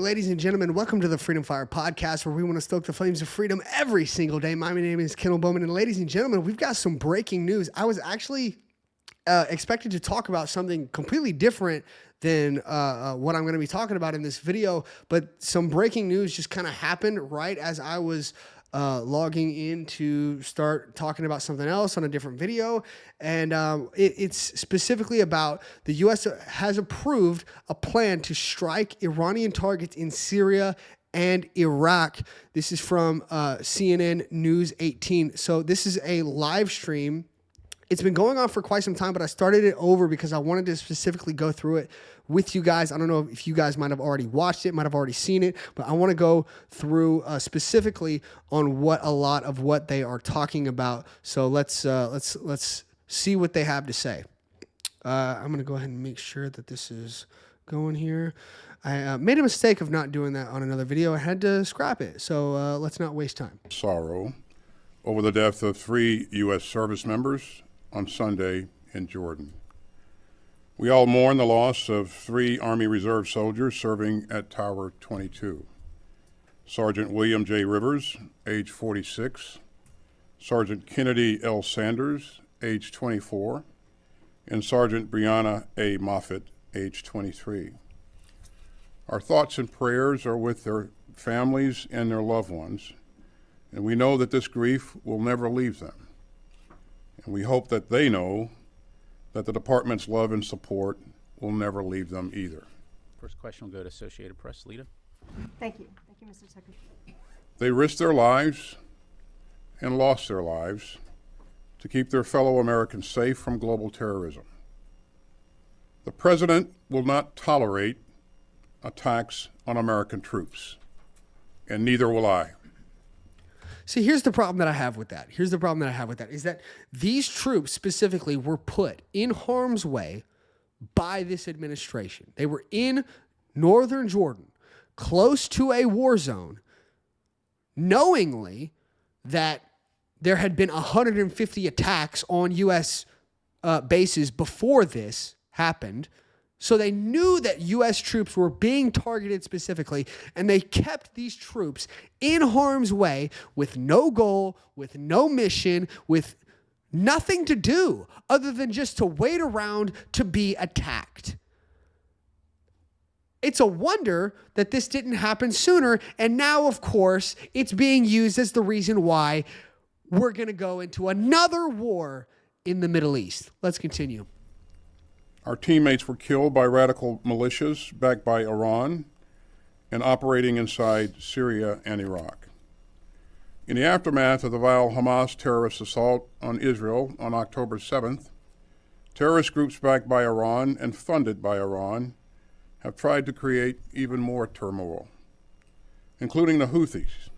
ladies and gentlemen. Welcome to the Freedom Fire Podcast, where we want to stoke the flames of freedom every single day. My name is Kendall Bowman, and ladies and gentlemen, we've got some breaking news. I was actually expected to talk about something completely different than what I'm going to be talking about in this video, but some breaking news just kind of happened right as I was logging in to start talking about something else on a different video. And it's specifically about the U.S. has approved a plan to strike Iranian targets in Syria and Iraq. This is from CNN News 18. So this is a live stream. It's been going on for quite some time, but I started it over because I wanted to specifically go through it with you guys. I don't know if you guys might have already watched it, might have already seen it, but I want to go through specifically on what a lot of what they are talking about. So let's see what they have to say. I'm going to go ahead and make sure that this is going here. I made a mistake of not doing that on another video. I had to scrap it. So let's not waste time. Sorrow over the death of 3 U.S. service members on Sunday in Jordan. We all mourn the loss of 3 Army Reserve soldiers serving at Tower 22. Sergeant William J. Rivers, age 46, Sergeant Kennedy L. Sanders, age 24, and Sergeant Brianna A. Moffitt, age 23. Our thoughts and prayers are with their families and their loved ones, and we know that this grief will never leave them. And we hope that they know that the department's love and support will never leave them either. First question will go to Associated Press. Lita. Thank you. Thank you, Mr. Secretary. They risked their lives and lost their lives to keep their fellow Americans safe from global terrorism. The President will not tolerate attacks on American troops, and neither will I. See, here's the problem that I have with that. Is that these troops specifically were put in harm's way by this administration. They were in northern Jordan, close to a war zone, knowingly that there had been 150 attacks on U.S. Bases before this happened. So they knew that U.S. troops were being targeted specifically, and they kept these troops in harm's way with no goal, with no mission, with nothing to do other than just to wait around to be attacked. It's a wonder that this didn't happen sooner, and now, of course, it's being used as the reason why we're going to go into another war in the Middle East. Let's continue. Our teammates were killed by radical militias backed by Iran and operating inside Syria and Iraq. In the aftermath of the vile Hamas terrorist assault on Israel on October 7th, terrorist groups backed by Iran and funded by Iran have tried to create even more turmoil, including the Houthis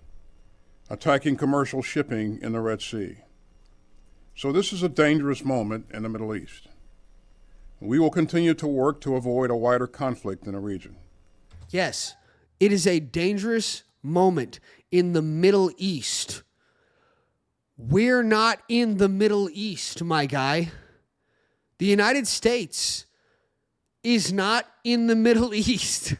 attacking commercial shipping in the Red Sea. So this is a dangerous moment in the Middle East. We will continue to work to avoid a wider conflict in the region. Yes, it is a dangerous moment in the Middle East. We're not in the Middle East, my guy. The United States is not in the Middle East.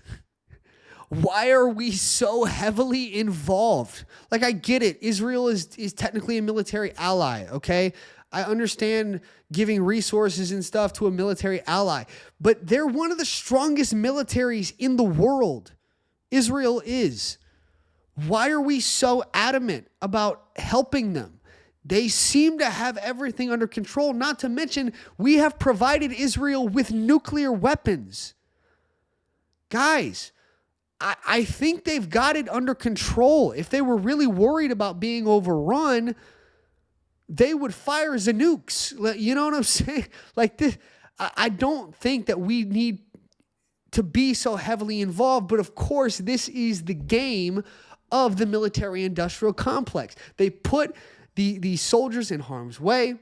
Why are we so heavily involved? Like, I get it. Israel is technically a military ally, okay? I understand giving resources and stuff to a military ally, but they're one of the strongest militaries in the world. Israel is. Why are we so adamant about helping them? They seem to have everything under control, not to mention we have provided Israel with nuclear weapons. Guys, I think they've got it under control. If they were really worried about being overrun, they would fire the nukes. You know what I'm saying? Like this, I don't think that we need to be so heavily involved. But of course, this is the game of the military-industrial complex. They put these soldiers in harm's way.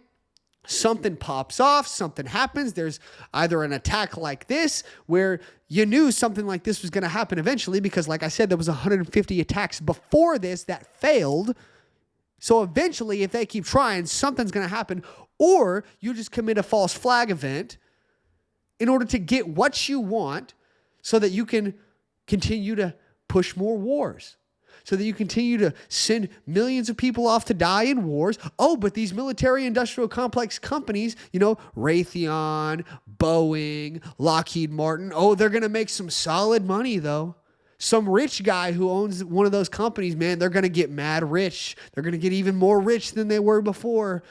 Something pops off, something happens. There's either an attack like this where you knew something like this was going to happen eventually because, like I said, there was 150 attacks before this that failed. So eventually, if they keep trying, something's going to happen. Or you just commit a false flag event in order to get what you want so that you can continue to push more wars, so that you continue to send millions of people off to die in wars. Oh, but these military industrial complex companies, Raytheon, Boeing, Lockheed Martin, they're going to make some solid money though. Some rich guy who owns one of those companies, man, they're going to get mad rich. They're going to get even more rich than they were before.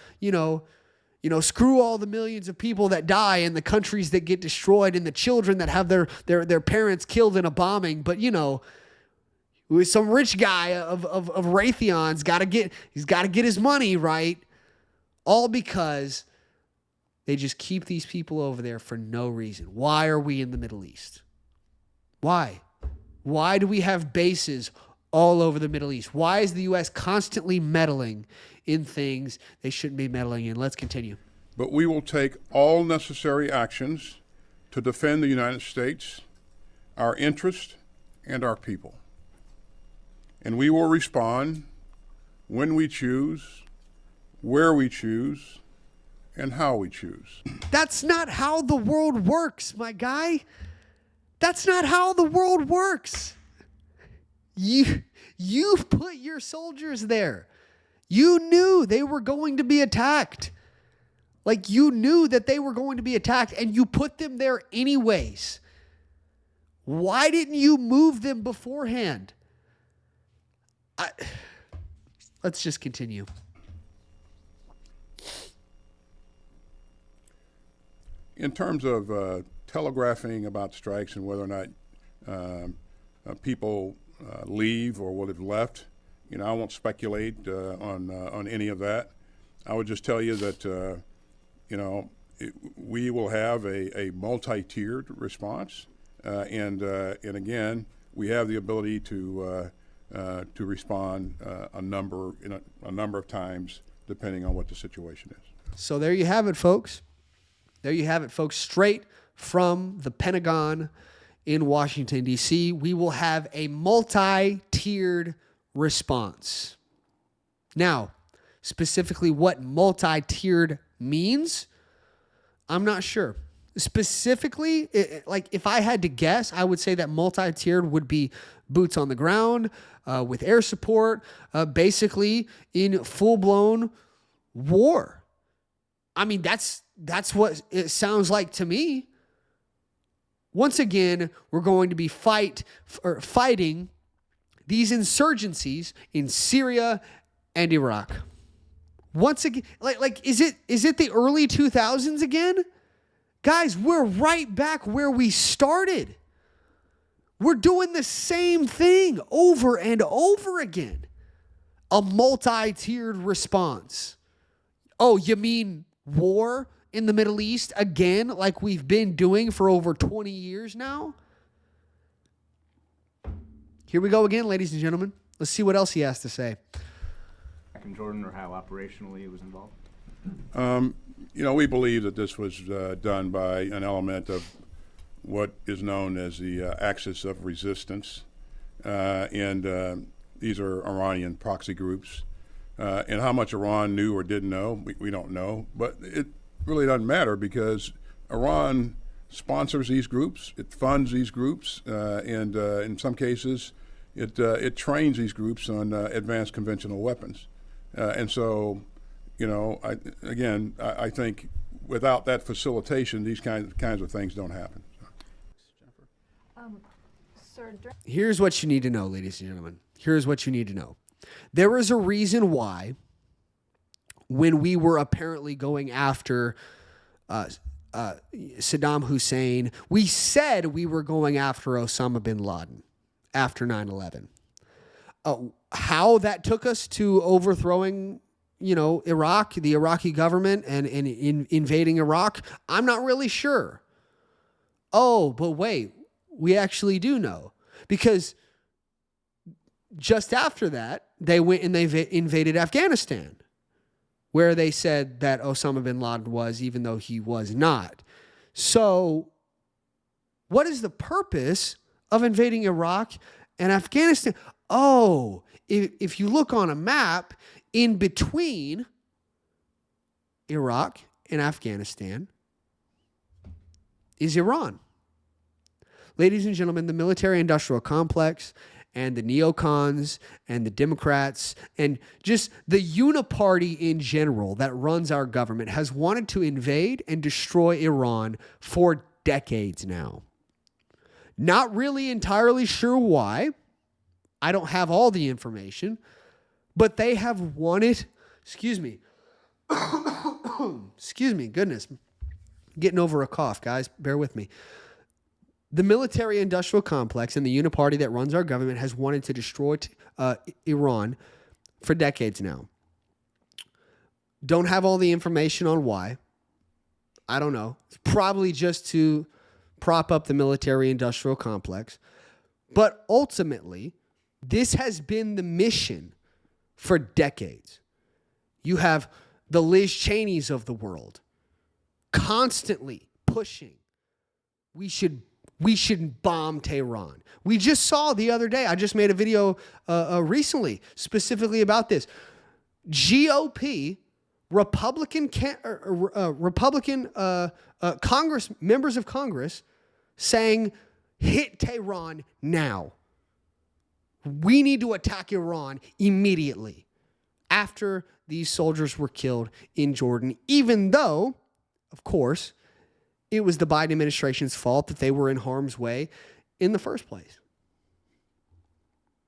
Screw all the millions of people that die and the countries that get destroyed and the children that have their parents killed in a bombing. But, some rich guy of Raytheon's got to get his money, right? All because they just keep these people over there for no reason. Why are we in the Middle East? Why? Why do we have bases all over the Middle East? Why is the U.S. constantly meddling in things they shouldn't be meddling in? Let's continue. But we will take all necessary actions to defend the United States, our interest, and our people. And we will respond when we choose, where we choose, and how we choose. That's not how the world works, my guy. That's not how the world works. You put your soldiers there. You knew they were going to be attacked. Like, you knew that they were going to be attacked, and you put them there anyways. Why didn't you move them beforehand? Let's just continue. In terms of telegraphing about strikes and whether or not people leave or will have left, I won't speculate on any of that. I would just tell you that we will have a multi-tiered response, and again, we have the ability to respond a number of times depending on what the situation is. So there you have it, folks. There you have it, folks. Straight from the Pentagon in Washington, D.C., we will have a multi-tiered response. Now, specifically what multi-tiered means, I'm not sure. Specifically, if I had to guess, I would say that multi-tiered would be boots on the ground with air support, basically in full-blown war. I mean, that's what it sounds like to me. Once again, we're going to be fighting these insurgencies in Syria and Iraq. Once again, is it the early 2000s again? Guys, we're right back where we started. We're doing the same thing over and over again. A multi-tiered response. Oh, you mean war in the Middle East again, like we've been doing for over 20 years now? Here we go again, ladies and gentlemen. Let's see what else he has to say. In Jordan, or how operationally it was involved? We believe that this was done by an element of what is known as the axis of resistance, and these are Iranian proxy groups. And how much Iran knew or didn't know, we don't know, but it really doesn't matter because Iran sponsors these groups, it funds these groups, and in some cases, it trains these groups on advanced conventional weapons. And so, I think without that facilitation, these kinds of things don't happen. Sir, Here's what you need to know, ladies and gentlemen. Here's what you need to know. There is a reason why when we were apparently going after Saddam Hussein, we said we were going after Osama bin Laden after 9/11. How that took us to overthrowing, Iraq, the Iraqi government, and invading Iraq, I'm not really sure. Oh, but wait, we actually do know. Because just after that, they went and they invaded Afghanistan, where they said that Osama bin Laden was, even though he was not. So what is the purpose of invading Iraq and Afghanistan? Oh, if you look on a map, in between Iraq and Afghanistan is Iran. Ladies and gentlemen, the military-industrial complex and the neocons and the Democrats and just the uniparty in general that runs our government has wanted to invade and destroy Iran for decades now. Not really entirely sure why. I don't have all the information, but they have wanted, excuse me, goodness, getting over a cough, guys, bear with me. The military-industrial complex and the uniparty that runs our government has wanted to destroy Iran for decades now. Don't have all the information on why. I don't know. It's probably just to prop up the military-industrial complex. But ultimately, this has been the mission for decades. You have the Liz Cheneys of the world constantly pushing. We should bomb Tehran. We just saw the other day. I just made a video recently specifically about this. GOP Republican Congress members of Congress saying, "Hit Tehran now. We need to attack Iran immediately." After these soldiers were killed in Jordan, even though, of course, it was the Biden administration's fault that they were in harm's way in the first place.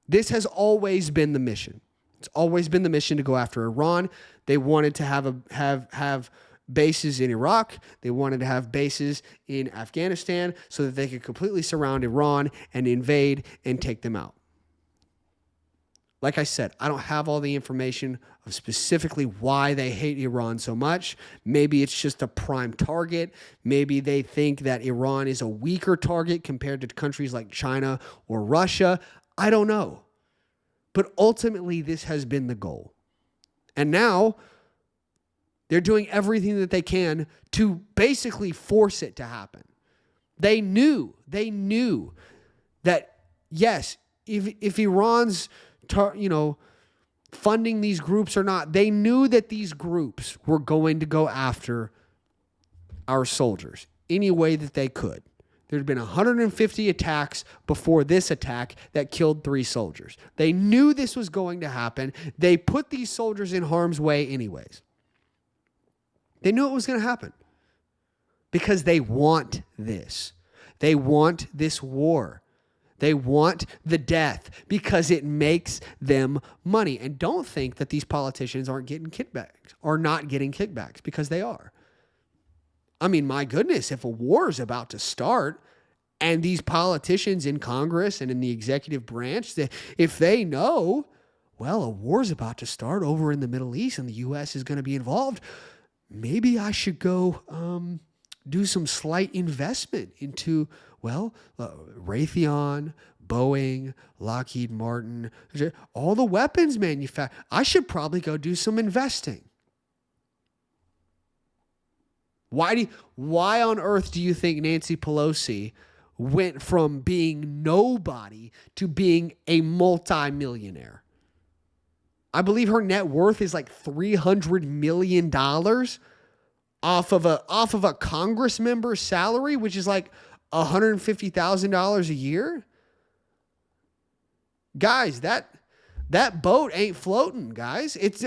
This has always been the mission. It's always been the mission to go after Iran. They wanted to have bases in Iraq. They wanted to have bases in Afghanistan so that they could completely surround Iran and invade and take them out. Like I said, I don't have all the information of specifically why they hate Iran so much. Maybe it's just a prime target. Maybe they think that Iran is a weaker target compared to countries like China or Russia. I don't know. But ultimately, this has been the goal. And now they're doing everything that they can to basically force it to happen. They knew that, yes, if Iran's funding these groups or not, they knew that these groups were going to go after our soldiers any way that they could. There'd been 150 attacks before this attack that killed 3 soldiers. They knew this was going to happen. They put these soldiers in harm's way anyways. They knew it was going to happen because they want this. They want this war. They want the death because it makes them money. And don't think that these politicians aren't getting kickbacks or not getting kickbacks, because they are. I mean, my goodness, if a war is about to start and these politicians in Congress and in the executive branch, if they know, well, a war is about to start over in the Middle East and the U.S. is going to be involved, maybe I should go do some slight investment into, Raytheon, Boeing, Lockheed Martin, all the weapons manufacturers. I should probably go do some investing. Why on earth do you think Nancy Pelosi went from being nobody to being a multimillionaire? I believe her net worth is like $300 million off of a Congress member's salary, which is like $150,000 a year. Guys, that boat ain't floating, guys. It's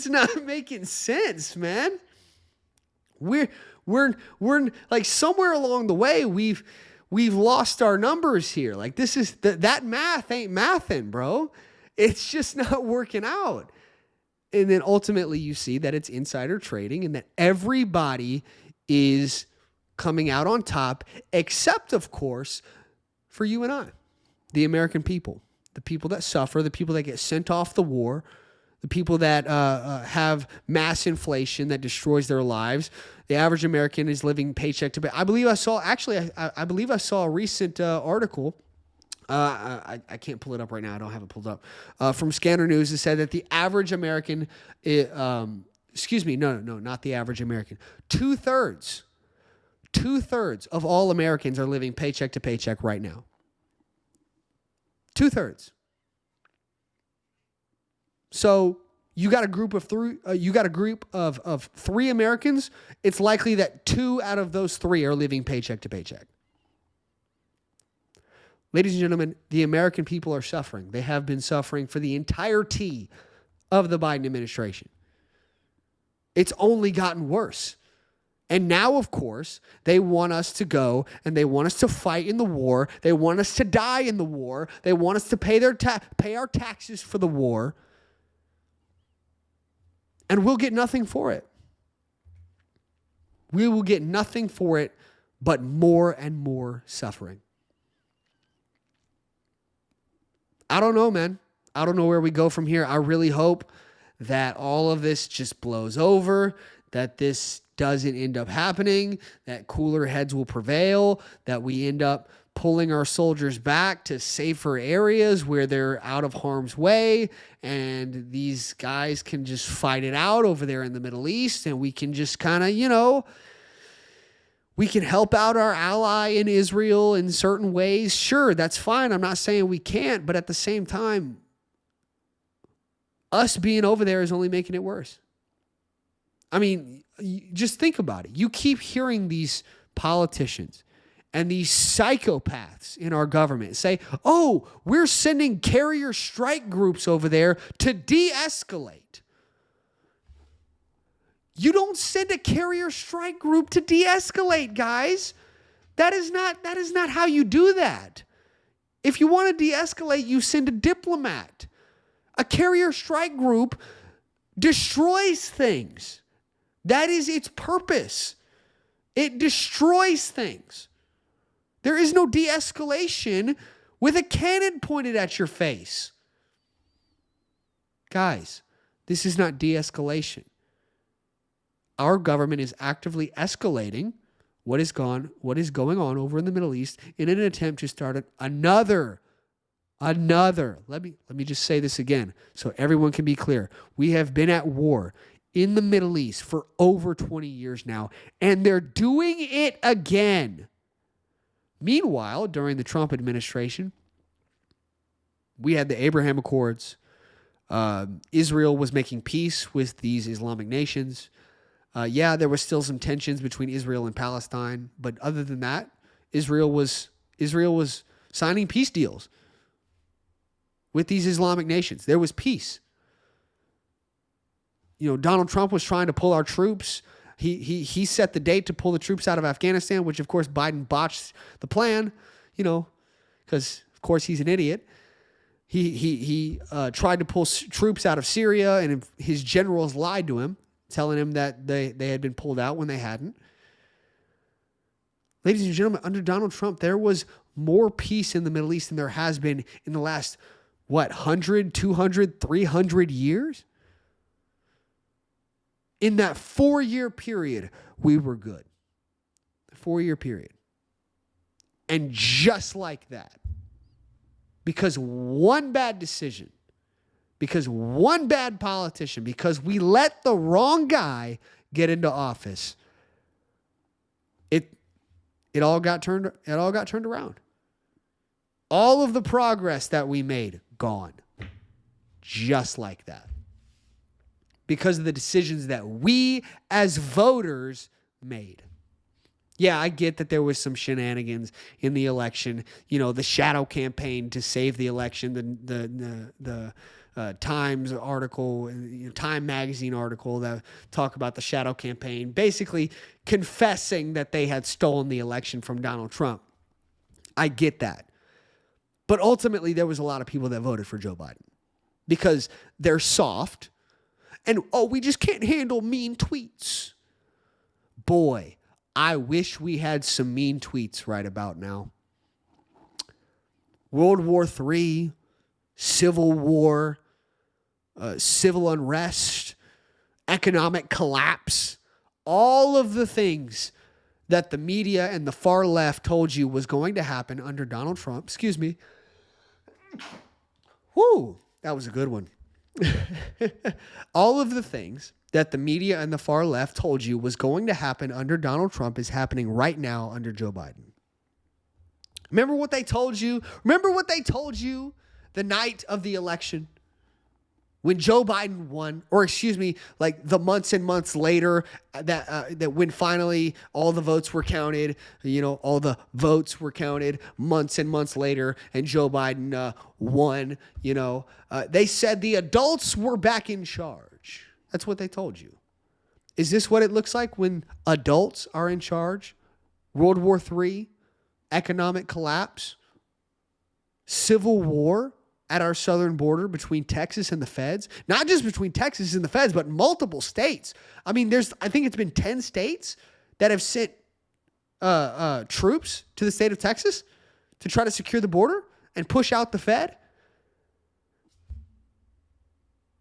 not making sense, man. We're like somewhere along the way we've lost our numbers here. Like this is that math ain't mathin', bro. It's just not working out. And then ultimately you see that it's insider trading and that everybody is coming out on top, except of course for you and I, the American people, the people that suffer, the people that get sent off the war, the people that have mass inflation that destroys their lives. The average American is living paycheck to paycheck. I believe I saw a recent article. I can't pull it up right now. I don't have it pulled up. From Scanner News, it said that the average American, not the average American. Two-thirds of all Americans are living paycheck to paycheck right now. 2/3. So you got a group of three Americans. It's likely that 2 out of those 3 are living paycheck to paycheck. Ladies and gentlemen, the American people are suffering. They have been suffering for the entirety of the Biden administration. It's only gotten worse. And now, of course, they want us to go and they want us to fight in the war. They want us to die in the war. They want us to pay our taxes for the war. And we'll get nothing for it. We will get nothing for it but more and more suffering. I don't know, man. I don't know where we go from here. I really hope that all of this just blows over, that this doesn't end up happening, that cooler heads will prevail, that we end up pulling our soldiers back to safer areas where they're out of harm's way, and these guys can just fight it out over there in the Middle East, and we can just kind of, we can help out our ally in Israel in certain ways. Sure, that's fine. I'm not saying we can't, but at the same time, us being over there is only making it worse. I mean, just think about it. You keep hearing these politicians and these psychopaths in our government say, oh, we're sending carrier strike groups over there to de-escalate. You don't send a carrier strike group to de-escalate, guys. That is not how you do that. If you want to de-escalate, you send a diplomat. A carrier strike group destroys things. That is its purpose. It destroys things. There is no de-escalation with a cannon pointed at your face. Guys, this is not de-escalation. Our government is actively escalating what is going on over in the Middle East in an attempt to start another. Let me just say this again so everyone can be clear. We have been at war in the Middle East for over 20 years now, and they're doing it again. Meanwhile, during the Trump administration, we had the Abraham Accords. Israel was making peace with these Islamic nations. There was still some tensions between Israel and Palestine, but other than that, Israel was signing peace deals with these Islamic nations. There was peace. Donald Trump was trying to pull our troops. He set the date to pull the troops out of Afghanistan, which of course Biden botched the plan, because of course he's an idiot. He tried to pull troops out of Syria, and his generals lied to him, telling him that they had been pulled out when they hadn't. Ladies and gentlemen, under Donald Trump, there was more peace in the Middle East than there has been in the last, 100, 200, 300 years? In that 4-year period, we were good. 4-year period. And just like that, because one bad decision, because one bad politician, because we let the wrong guy get into office, it all got turned around. All of the progress that we made, gone. Just like that. Because of the decisions that we as voters made. Yeah, I get that there was some shenanigans in the election. The shadow campaign to save the election, the Times article, Time magazine article that talk about the shadow campaign, basically confessing that they had stolen the election from Donald Trump. I get that. But ultimately, there was a lot of people that voted for Joe Biden because they're soft and, we just can't handle mean tweets. Boy, I wish we had some mean tweets right about now. World War III, Civil War, civil unrest, economic collapse, all of the things that the media and the far left told you was going to happen under Donald Trump. Excuse me. Whoo, that was a good one. All of the things that the media and the far left told you was going to happen under Donald Trump is happening right now under Joe Biden. Remember what they told you? Remember what they told you the night of the election? When Joe Biden won, or excuse me, like the months and months later that when finally all the votes were counted, all the votes were counted months and months later, and Joe Biden won, they said the adults were back in charge. That's what they told you. Is this what it looks like when adults are in charge? World War III, economic collapse, civil war at our southern border between Texas and the feds. Not just between Texas and the feds, but multiple states. I mean, I think it's been 10 states that have sent troops to the state of Texas to try to secure the border and push out the Fed.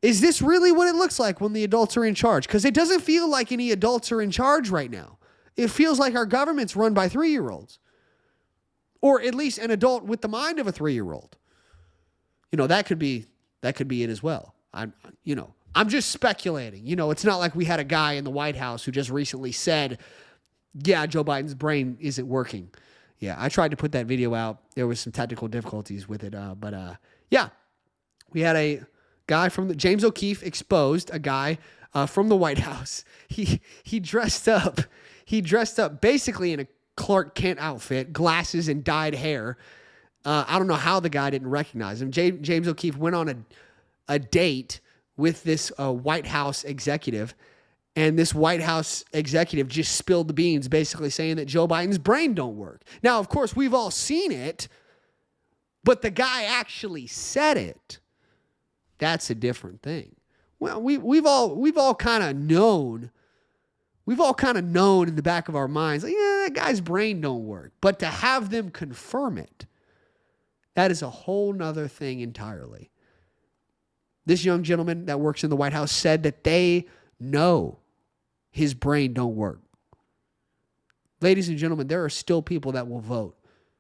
Is this really what it looks like when the adults are in charge? Because it doesn't feel like any adults are in charge right now. It feels like our government's run by 3-year-olds. Or at least an adult with the mind of a 3-year-old. That could be it as well. I'm just speculating. It's not like we had a guy in the White House who just recently said, yeah, Joe Biden's brain isn't working. Yeah, I tried to put that video out. There was some technical difficulties with it. But we had a guy from James O'Keefe exposed a guy from the White House. He dressed up basically in a Clark Kent outfit, glasses and dyed hair. I don't know how the guy didn't recognize him. James O'Keefe went on a date with this White House executive, and this White House executive just spilled the beans, basically saying that Joe Biden's brain don't work. Now, of course, we've all seen it, but the guy actually said it. That's a different thing. Well, we've all kind of known. We've all kind of known in the back of our minds, like, yeah, that guy's brain don't work. But to have them confirm it, that is a whole nother thing entirely. This young gentleman that works in the White House said that they know his brain don't work. Ladies and gentlemen, there are still people that will vote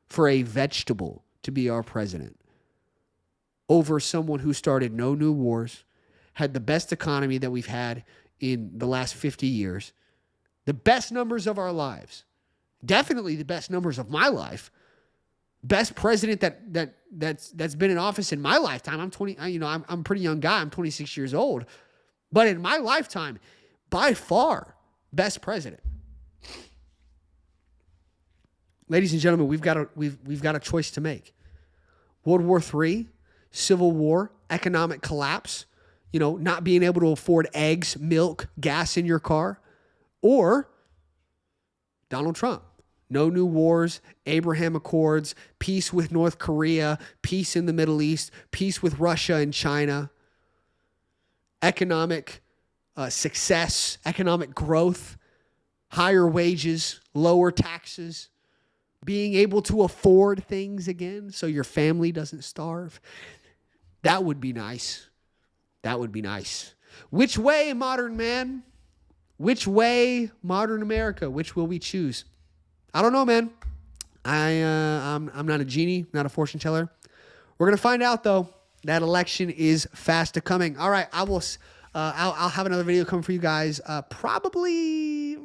for a vegetable to be our president over someone who started no new wars, had the best economy that we've had in the last 50 years, the best numbers of our lives, definitely the best numbers of my life. Best president that's been in office in my lifetime. I'm a pretty young guy. I'm 26 years old. But in my lifetime, by far, best president. Ladies and gentlemen, we've got a choice to make. World War III, Civil War, economic collapse, not being able to afford eggs, milk, gas in your car, or Donald Trump. No new wars, Abraham Accords, peace with North Korea, peace in the Middle East, peace with Russia and China, economic success, economic growth, higher wages, lower taxes, being able to afford things again so your family doesn't starve. That would be nice. That would be nice. Which way, modern man? Which way, modern America? Which will we choose? I don't know, man. I'm not a genie, not a fortune teller. We're gonna find out though. That election is fast a coming. All right, I'll have another video coming for you guys. Probably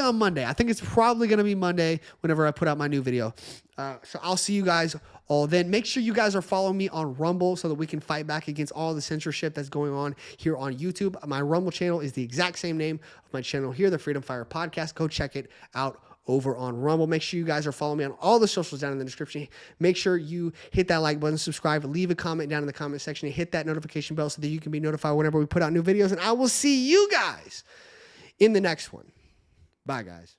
on Monday. I think it's probably gonna be Monday whenever I put out my new video. So I'll see you guys all then. Make sure you guys are following me on Rumble so that we can fight back against all the censorship that's going on here on YouTube. My Rumble channel is the exact same name of my channel here, the Freedom Fire Podcast. Go check it out over on Rumble. Make sure you guys are following me on all the socials down in the description. Make sure you hit that like button, subscribe, leave a comment down in the comment section, and hit that notification bell so that you can be notified whenever we put out new videos. And I will see you guys in the next one. Bye, guys.